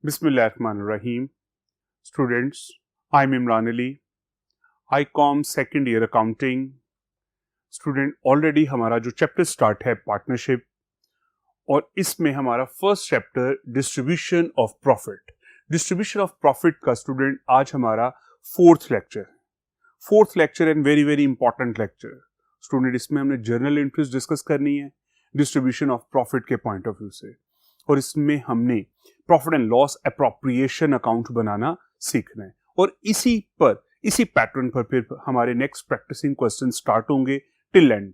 Bismillahirrahmanirrahim. Students, I'm Imran Ali. ICOM second year accounting student. Already हमारा जो chapter start है partnership, और इसमें हमारा first chapter distribution of profit. Distribution of profit का student आज हमारा fourth lecture and very very important lecture. Student, इसमें हमने जर्नल एंट्रीज डिस्कस करनी है डिस्ट्रीब्यूशन ऑफ प्रॉफिट के पॉइंट ऑफ व्यू से, और इसमें हमने profit and loss appropriation account बनाना सीखना है. और इसी पैटर्न पर फिर हमारे नेक्स्ट प्रैक्टिसिंग क्वेश्चन स्टार्ट होंगे टिल एंड.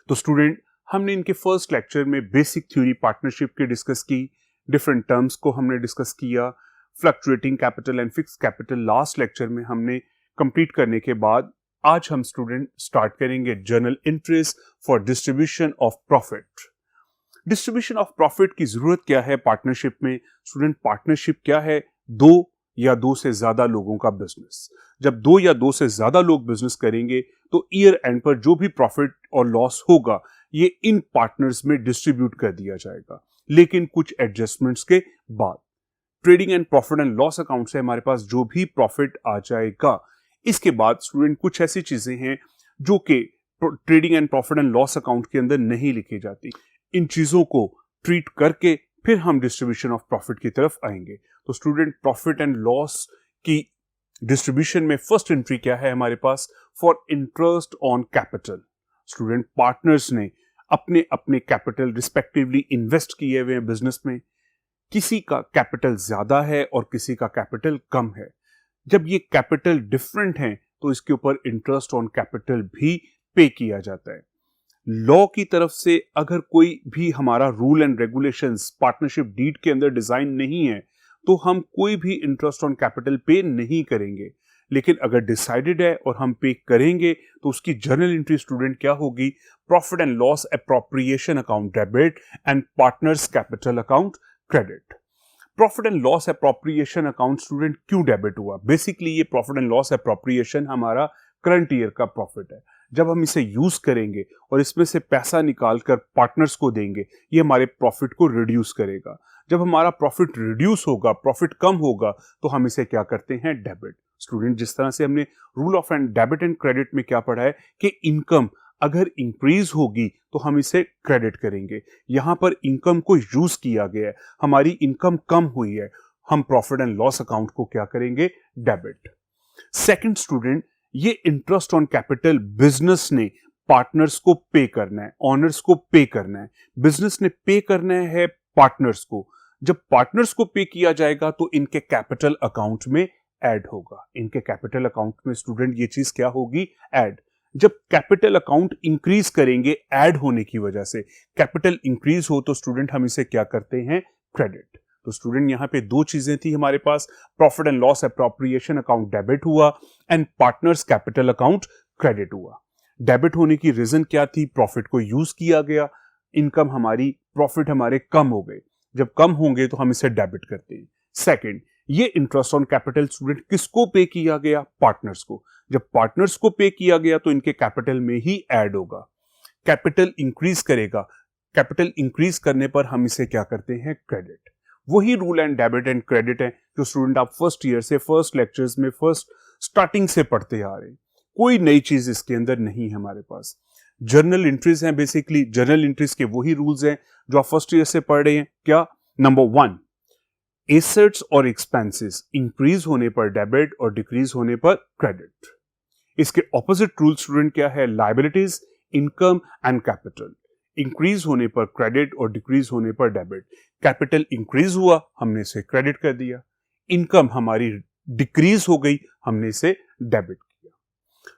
तो स्टूडेंट, हमने इनके फर्स्ट लेक्चर में बेसिक थ्योरी पार्टनरशिप के डिस्कस की, डिफरेंट टर्म्स को हमने डिस्कस किया, fluctuating capital and fixed capital last lecture में हमने कंप्लीट करने के बाद आज हम स्टूडेंट स्टार्ट करेंगे journal entries for distribution of profit. Distribution of profit की जरूरत क्या है पार्टनरशिप में? स्टूडेंट, पार्टनरशिप क्या है? दो या दो से ज्यादा लोगों का बिजनेस. जब दो या दो से ज्यादा लोग बिजनेस करेंगे तो ईयर एंड पर जो भी प्रॉफिट और लॉस होगा ये इन पार्टनर्स में डिस्ट्रीब्यूट कर दिया जाएगा, लेकिन कुछ एडजस्टमेंट्स के बाद. Trading and profit and loss account से हमारे पास जो भी प्रॉफिट आ जाएगा, इसके बाद स्टूडेंट कुछ ऐसी चीजें हैं जो कि trading and profit and loss account के अंदर नहीं लिखी जाती. इन चीजों को ट्रीट करके फिर हम डिस्ट्रीब्यूशन ऑफ प्रॉफिट की तरफ आएंगे. तो स्टूडेंट, प्रॉफिट एंड लॉस की डिस्ट्रीब्यूशन में फर्स्ट एंट्री क्या है हमारे पास? For interest on capital. Student, partners ने अपने अपने कैपिटल रिस्पेक्टिवली इन्वेस्ट किए हुए हैं बिजनेस में. किसी का कैपिटल ज्यादा है और किसी का कैपिटल कम है. जब ये कैपिटल डिफरेंट है तो इसके ऊपर इंटरेस्ट ऑन कैपिटल भी पे किया जाता है. लॉ की तरफ से अगर कोई भी हमारा rule and regulations partnership deed के अंदर डिजाइन नहीं है तो हम कोई भी इंटरेस्ट ऑन कैपिटल पे नहीं करेंगे. लेकिन अगर डिसाइडेड है और हम पे करेंगे तो उसकी जर्नल एंट्री स्टूडेंट क्या होगी? Profit and loss appropriation account debit and partners capital account credit. Profit and loss appropriation account student क्यों डेबिट हुआ? बेसिकली ये प्रॉफिट एंड लॉस अप्रोप्रिएशन हमारा करंट ईयर का प्रॉफिट है. जब हम इसे यूज करेंगे और इसमें से पैसा निकालकर पार्टनर्स को देंगे, ये हमारे प्रॉफिट को रिड्यूस करेगा. जब हमारा प्रॉफिट रिड्यूस होगा, प्रॉफिट कम होगा, तो हम इसे क्या करते हैं? डेबिट. स्टूडेंट, जिस तरह से हमने rule of and debit and credit में क्या पढ़ा है कि इनकम अगर इंक्रीज होगी तो हम इसे क्रेडिट करेंगे. यहां पर इनकम को यूज किया गया है, हमारी इनकम कम हुई है, हम प्रॉफिट एंड लॉस अकाउंट को क्या करेंगे? डेबिट. सेकंड स्टूडेंट, ये इंटरेस्ट ऑन कैपिटल बिजनेस ने पार्टनर्स को पे करना है, ऑनर्स को पे करना है. बिजनेस ने पे करना है पार्टनर्स को. जब पार्टनर्स को पे किया जाएगा तो इनके कैपिटल अकाउंट में ऐड होगा. इनके कैपिटल अकाउंट में स्टूडेंट ये चीज क्या होगी? ऐड. जब कैपिटल अकाउंट इंक्रीज करेंगे ऐड होने की वजह से, कैपिटल इंक्रीज हो तो स्टूडेंट हम इसे क्या करते हैं? क्रेडिट. तो स्टूडेंट, यहां पे दो चीजें थी हमारे पास, profit and loss appropriation account debit हुआ and partners capital account credit हुआ. डेबिट होने की रीजन क्या थी? प्रॉफिट को यूज किया गया, इनकम हमारी, प्रॉफिट हमारे कम हो गए. जब कम होंगे तो हम इसे डेबिट करते हैं. सेकंड, ये इंटरेस्ट ऑन कैपिटल स्टूडेंट किसको पे किया गया? पार्टनर्स को. जब पार्टनर्स को पे किया गया तो इनके कैपिटल में ही ऐड होगा. कैपिटल इंक्रीज करेगा, कैपिटल इंक्रीज करने पर हम इसे क्या करते हैं? क्रेडिट. वही rule and debit and credit है जो स्टूडेंट आप फर्स्ट ईयर से फर्स्ट लेक्चर्स में फर्स्ट स्टार्टिंग से पढ़ते आ रहे हैं. कोई नई चीज इसके अंदर नहीं है हमारे पास. जर्नल एंट्रीज हैं, बेसिकली जर्नल एंट्रीज के वही रूल्स हैं जो आप फर्स्ट ईयर से पढ़ रहे हैं. क्या? नंबर 1, एसेट्स और एक्सपेंसेस इंक्रीज होने पर डेबिट और डिक्रीज होने पर क्रेडिट. इसके ऑपोजिट रूल स्टूडेंट क्या है? Liabilities, income and capital. Increase होने पर क्रेडिट और डिक्रीज होने पर डेबिट. कैपिटल इंक्रीज हुआ, हमने इसे क्रेडिट कर दिया. इनकम हमारी डिक्रीज हो गई, हमने इसे डेबिट किया.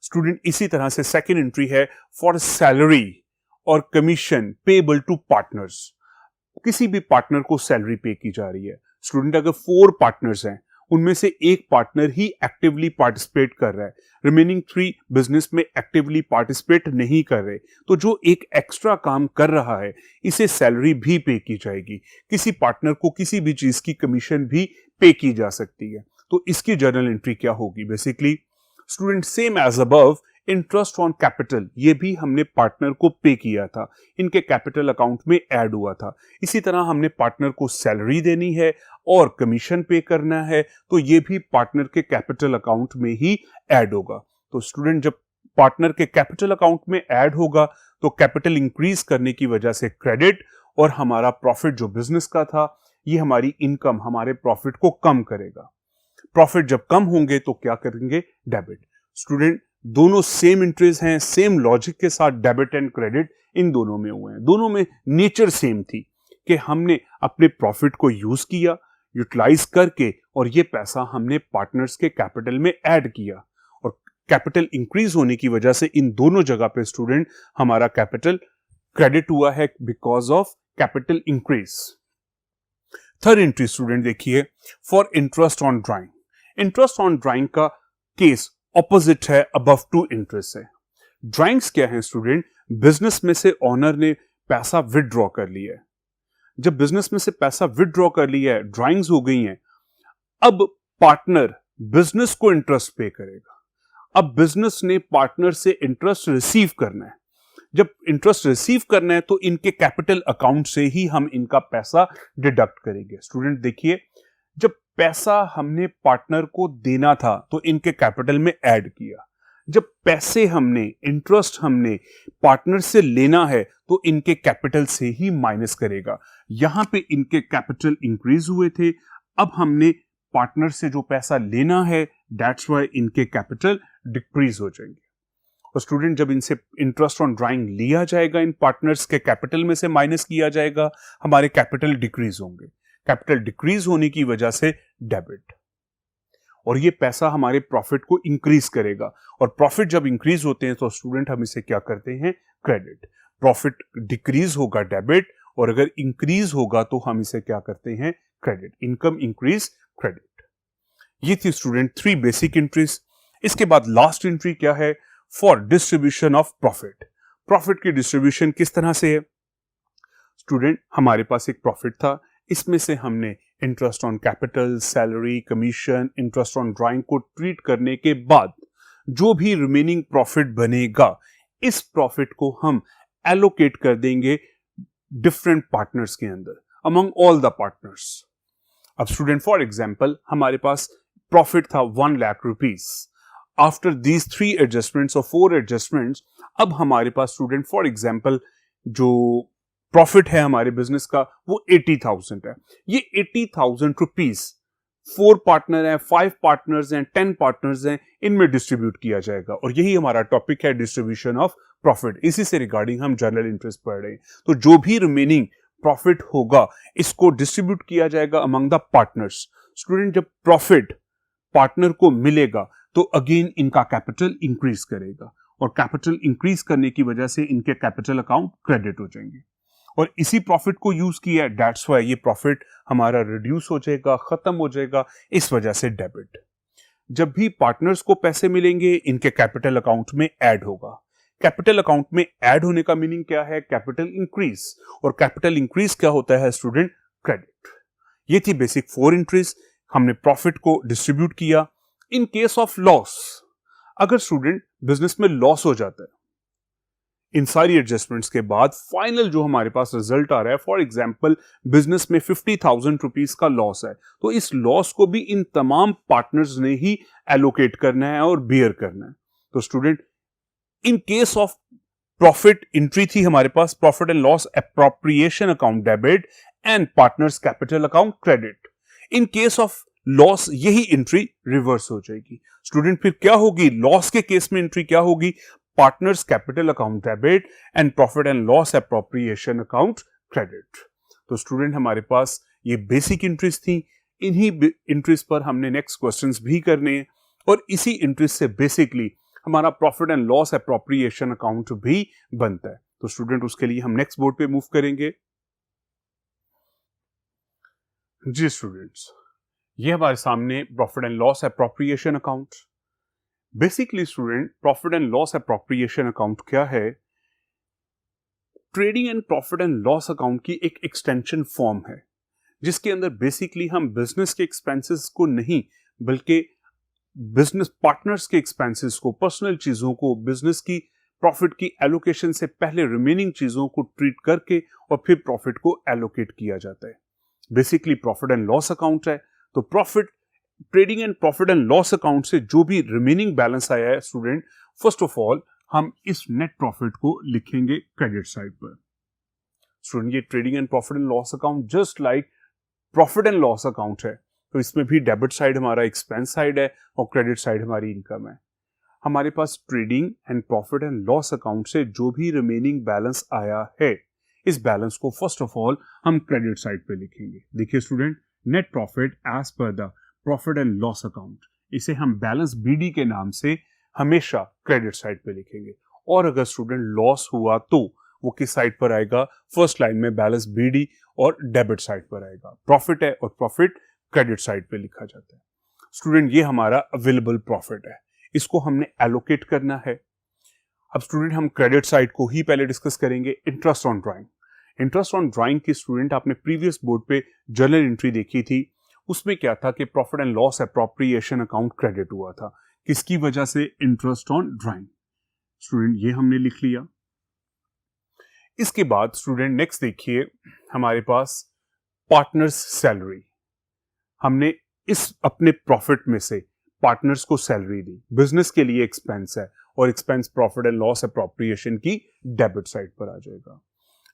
स्टूडेंट, इसी तरह से सेकेंड एंट्री है फॉर सैलरी और कमीशन पेएबल टू पार्टनर्स. किसी भी पार्टनर को सैलरी पे की जा रही है. स्टूडेंट, अगर 4 पार्टनर्स हैं, उनमें से एक पार्टनर ही एक्टिवली पार्टिसिपेट कर रहा है, रिमेनिंग 3 बिजनेस में एक्टिवली पार्टिसिपेट नहीं कर रहे, तो जो एक एक्स्ट्रा काम कर रहा है इसे सैलरी भी पे की जाएगी. किसी पार्टनर को किसी भी चीज की कमीशन भी पे की जा सकती है. तो इसकी जर्नल एंट्री क्या होगी? Basically student, same as above, interest on capital ये भी हमने पार्टनर को पे किया था, इनके कैपिटल अकाउंट में ऐड हुआ था. इसी तरह हमने पार्टनर को सैलरी देनी है और कमीशन पे करना है तो ये भी पार्टनर के कैपिटल अकाउंट में ही ऐड होगा। तो स्टूडेंट जब पार्टनर के कैपिटल अकाउंट में ऐड होगा तो कैपिटल इंक्रीज करने की वजह से क्रेडिट, और हमारा प्रॉफिट जो बिजनेस का था ये हमारी इनकम हमारे प्रॉफिट को कम करेगा। प्रॉफिट जब कम होंगे तो क्या करेंगे, डेबिट। स्टूडेंट दोनों सेम इंटरेस्ट हैं, सेम लॉजिक के साथ डेबिट एंड क्रेडिट इन दोनों में हुए हैं, दोनों में नेचर सेम थी कि हमने अपने प्रॉफिट को यूज किया, यूटिलाइज करके, और ये पैसा हमने पार्टनर्स के कैपिटल में ऐड किया, और कैपिटल इंक्रीज होने की वजह से इन दोनों जगह पे स्टूडेंट हमारा कैपिटल क्रेडिट हुआ है because of capital increase. Third entry student देखिए, for interest on drawing. Interest on drawing का केस ऑपोजिट है, अबव टू इंटरेस्ट है। ड्राइंग्स क्या है स्टूडेंट, बिजनेस में से ओनर ने पैसा विदड्रॉ कर लिया है। जब बिजनेस में से पैसा विदड्रॉ कर लिया है, ड्राइंग्स हो गई हैं, अब पार्टनर बिजनेस को इंटरेस्ट पे करेगा। अब बिजनेस ने पार्टनर से इंटरेस्ट रिसीव करना है। जब इंटरेस्ट रिसीव करना है तो इनके कैपिटल अकाउंट से ही हम इनका पैसा डिडक्ट करेंगे। स्टूडेंट देखिए, जब पैसा हमने पार्टनर को देना था तो इनके कैपिटल में ऐड किया, जब पैसे हमने इंटरेस्ट हमने पार्टनर से लेना है तो इनके कैपिटल से ही माइनस करेगा। यहां पे इनके कैपिटल इंक्रीज हुए थे, अब हमने पार्टनर से जो पैसा लेना है दैट्स व्हाई इनके कैपिटल डिक्रीज हो जाएंगे। और स्टूडेंट जब इनसे इंटरेस्ट ऑन ड्राइंग लिया जाएगा, इन पार्टनर्स के कैपिटल में से माइनस किया जाएगा, हमारे कैपिटल डिक्रीज होंगे। कैपिटल डिक्रीज होने की वजह से डेबिट, और ये पैसा हमारे प्रॉफिट को इंक्रीज करेगा, और प्रॉफिट जब इंक्रीज होते हैं तो स्टूडेंट हम इसे क्या करते हैं, क्रेडिट। प्रॉफिट डिक्रीज होगा डेबिट, और अगर इंक्रीज होगा तो हम इसे क्या करते हैं, क्रेडिट। Income increase, credit. ये थी स्टूडेंट 3 बेसिक एंट्रीज। इसके बाद लास्ट एंट्री क्या है, for distribution of profit. Profit की डिस्ट्रीब्यूशन किस तरह से है स्टूडेंट, हमारे पास एक प्रॉफिट था, इसमें से हमने interest on capital, salary, commission, interest on drawing को ट्रीट करने के बाद जो भी रिमेनिंग प्रॉफिट बनेगा, इस प्रॉफिट को हम एलोकेट कर देंगे डिफरेंट पार्टनर्स के अंदर, अमंग ऑल द पार्टनर्स। अब स्टूडेंट फॉर एग्जांपल हमारे पास प्रॉफिट था 1 lakh rupees. After these 3 adjustments और 4 एडजस्टमेंट्स, अब हमारे पास स्टूडेंट फॉर एग्जांपल जो प्रॉफिट है हमारे बिजनेस का वो 80,000 है। ये 80,000 रुपीस 4 पार्टनर हैं, 5 पार्टनर्स हैं, 10 पार्टनर्स हैं, इनमें डिस्ट्रीब्यूट किया जाएगा, और यही हमारा टॉपिक है, डिस्ट्रीब्यूशन ऑफ प्रॉफिट। इसी से रिगार्डिंग हम जनरल इंटरेस्ट पढ़ रहे हैं। तो जो भी रिमेनिंग प्रॉफिट होगा इसको डिस्ट्रीब्यूट किया जाएगा अमंग द पार्टनर्स। स्टूडेंट जब प्रॉफिट पार्टनर को मिलेगा तो अगेन इनका कैपिटल इंक्रीज करेगा, और कैपिटल इंक्रीज करने की वजह से इनके कैपिटल अकाउंट क्रेडिट हो जाएंगे, और इसी प्रॉफिट को यूज किया, दैट्स व्हाई ये प्रॉफिट हमारा रिड्यूस हो जाएगा, खत्म हो जाएगा, इस वजह से डेबिट। जब भी पार्टनर्स को पैसे मिलेंगे इनके कैपिटल अकाउंट में ऐड होगा। कैपिटल अकाउंट में ऐड होने का मीनिंग क्या है, कैपिटल इंक्रीज, और कैपिटल इंक्रीज क्या होता है स्टूडेंट, क्रेडिट। ये थी बेसिक 4 एंट्रीज, हमने प्रॉफिट को डिस्ट्रीब्यूट किया। इन केस ऑफ लॉस, अगर स्टूडेंट बिजनेस में लॉस हो जाता है, इन सारी एडजस्टमेंट्स के बाद फाइनल जो हमारे पास रिजल्ट आ रहा है, फॉर एग्जांपल बिजनेस में 50,000 रुपीस का लॉस है, तो इस लॉस को भी इन तमाम पार्टनर्स ने ही एलोकेट करना है और बियर करना है। तो student in case of profit entry थी हमारे पास, profit and loss appropriation account debit and partners capital account credit. In case of loss यही एंट्री रिवर्स हो जाएगी। स्टूडेंट फिर क्या होगी, लॉस के केस में एंट्री क्या होगी, partners capital account debit and profit and loss appropriation account credit. तो स्टूडेंट हमारे पास ये बेसिक एंट्रीज थी, इन्हीं एंट्रीज पर हमने नेक्स्ट क्वेश्चंस भी करने हैं, और इसी एंट्रीज से बेसिकली हमारा profit and loss appropriation account भी बनता है। तो स्टूडेंट उसके लिए हम नेक्स्ट बोर्ड पे मूव करेंगे। जी स्टूडेंट्स, ये हमारे सामने profit and loss appropriation account. Basically student profit and loss appropriation account क्या है, trading and profit and loss account की एक एक्सटेंशन फॉर्म है, जिसके अंदर बेसिकली हम बिजनेस के एक्सपेंसेस को नहीं बल्कि बिजनेस पार्टनर्स के एक्सपेंसेस को, पर्सनल चीजों को, बिजनेस की प्रॉफिट की एलोकेशन से पहले रिमेनिंग चीजों को ट्रीट करके और फिर प्रॉफिट को एलोकेट किया जाता है। Basically profit and loss account है। तो profit, trading and profit and loss account से जो भी रिमेनिंग बैलेंस आया है स्टूडेंट, फर्स्ट ऑफ ऑल हम इस नेट प्रॉफिट को लिखेंगे क्रेडिट साइड पर। स्टूडेंट ये trading and profit and loss account just like profit and loss account है, तो इसमें भी डेबिट साइड हमारा एक्सपेंस साइड है और क्रेडिट साइड हमारी इनकम है। हमारे पास trading and profit and loss account से जो भी रिमेनिंग बैलेंस आया है, इस बैलेंस को फर्स्ट ऑफ ऑल हम क्रेडिट साइड पे लिखेंगे। देखिए student, net profit as per the profit and loss account, इसे हम बैलेंस बीडी के नाम से हमेशा क्रेडिट साइड पे लिखेंगे। और अगर स्टूडेंट लॉस हुआ तो वो किस साइड पर आएगा? फर्स्ट लाइन में बैलेंस बीडी और डेबिट साइड पर आएगा। प्रॉफिट है और प्रॉफिट क्रेडिट साइड पे लिखा जाता है। स्टूडेंट ये हमारा अवेलेबल प्रॉफिट है, इसको हमने एलोकेट करना है। अब स्टूडेंट हम क्रेडिट साइड को ही पहले डिस्कस करेंगे। Interest on drawing, interest on drawing की स्टूडेंट आपने प्रीवियस बोर्ड पे जर्नल एंट्री देखी थी, उसमें क्या था कि profit and loss appropriation account credit हुआ था। किसकी वजह से? Interest on drawing. स्टूडेंट ये हमने लिख लिया। इसके बाद स्टूडेंट नेक्स्ट देखिए, हमारे पास पार्टनर्स सैलरी, हमने इस अपने प्रॉफिट में से पार्टनर्स को सैलरी दी, बिजनेस के लिए एक्सपेंस है और expense profit and loss appropriation की डेबिट साइड पर आ जाएगा।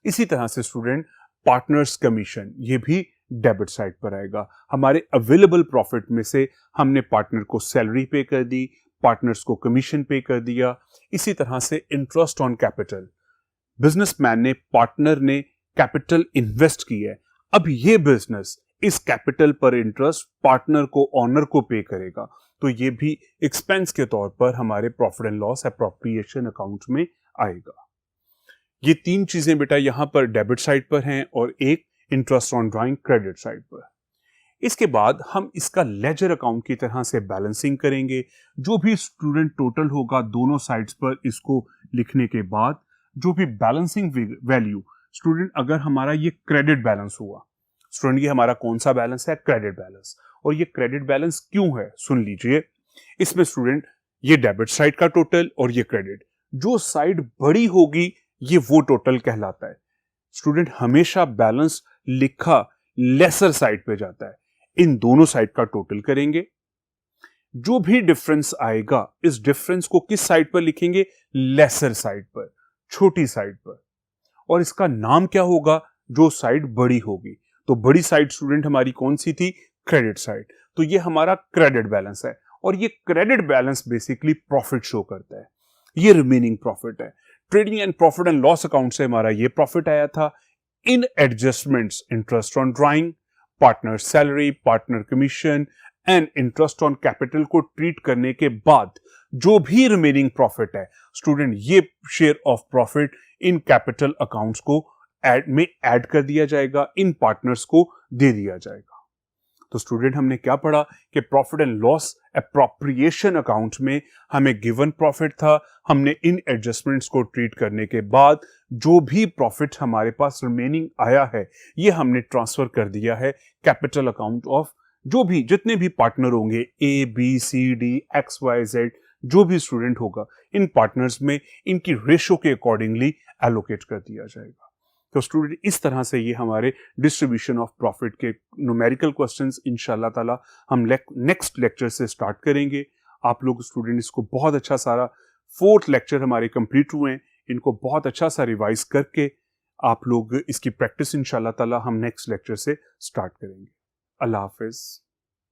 इसी तरह से स्टूडेंट पार्टनर्स कमीशन, ये भी डेबिट साइड पर आएगा। हमारे अवेलेबल प्रॉफिट में से हमने पार्टनर को सैलरी पे कर दी, पार्टनर्स को कमीशन पे कर दिया। इसी तरह से इंटरेस्ट ऑन कैपिटल, बिजनेसमैन ने, पार्टनर ने कैपिटल इन्वेस्ट की है, अब ये बिजनेस इस कैपिटल पर इंटरेस्ट पार्टनर को, ऑनर को पे करेगा, तो ये भी एक्सपेंस के तौर पर हमारे profit and loss appropriation account में आएगा। ये तीन चीजें बेटा यहां पर डेबिट साइड पर हैं और एक interest on drawing credit side पर। इसके बाद हम इसका लेजर अकाउंट की तरह से बैलेंसिंग करेंगे। जो भी स्टूडेंट टोटल होगा दोनों साइड्स पर, इसको लिखने के बाद जो भी बैलेंसिंग वैल्यू, स्टूडेंट अगर हमारा ये क्रेडिट बैलेंस हुआ, स्टूडेंट ये हमारा कौन सा बैलेंस है? Credit balance. और ये क्रेडिट बैलेंस क्यों है? सुन लीजिए, इसमें स्टूडेंट ये डेबिट साइड का टोटल और ये क्रेडिट, जो साइड बड़ी होगी ये वो टोटल कहलाता है। स्टूडेंट हमेशा बैलेंस लिखा लेसर साइड पे जाता है। इन दोनों साइड का टोटल करेंगे, जो भी डिफरेंस आएगा इस डिफरेंस को किस साइड पर लिखेंगे? लेसर साइड पर, छोटी साइड पर। और इसका नाम क्या होगा? जो साइड बड़ी होगी। तो बड़ी साइड स्टूडेंट हमारी कौन सी थी? Credit side. तो ये हमारा क्रेडिट बैलेंस है और ये credit balance basically profit show करता है, ये रिमेनिंग प्रॉफिट है। Trading and profit and loss account से हमारा ये प्रॉफिट आया था। In adjustments, interest on drawing, partner salary, partner commission and interest on capital को ट्रीट करने के बाद जो भी रिमेनिंग प्रॉफिट है स्टूडेंट, ये share of profit in capital accounts को ऐड कर दिया जाएगा, इन पार्टनर्स को दे दिया जाएगा। तो स्टूडेंट हमने क्या पढ़ा कि profit and loss appropriation account में हमें गिवन प्रॉफिट था, हमने इन एडजस्टमेंट्स को ट्रीट करने के बाद जो भी प्रॉफिट हमारे पास रिमेनिंग आया है ये हमने ट्रांसफर कर दिया है कैपिटल अकाउंट ऑफ जो भी जितने भी पार्टनर होंगे, A B C D X Y Z, जो भी स्टूडेंट होगा इन पार्टनर्स में इनकी रेशो के अकॉर्डिंगली एलोकेट कर दिया जाएगा। तो स्टूडेंट इस तरह से ये हमारे डिस्ट्रीब्यूशन ऑफ प्रॉफिट के न्यूमेरिकल क्वेश्चंस इंशाल्लाह ताला हम नेक्स्ट लेक्चर से स्टार्ट करेंगे। आप लोग स्टूडेंट इसको बहुत अच्छा सारा 4th लेक्चर हमारे कंप्लीट हुए हैं, इनको बहुत अच्छा सा रिवाइज करके आप लोग इसकी प्रैक्टिस इंशाल्लाह ताला हम नेक्स्ट लेक्चर से स्टार्ट करेंगे। अल्लाह हाफिज।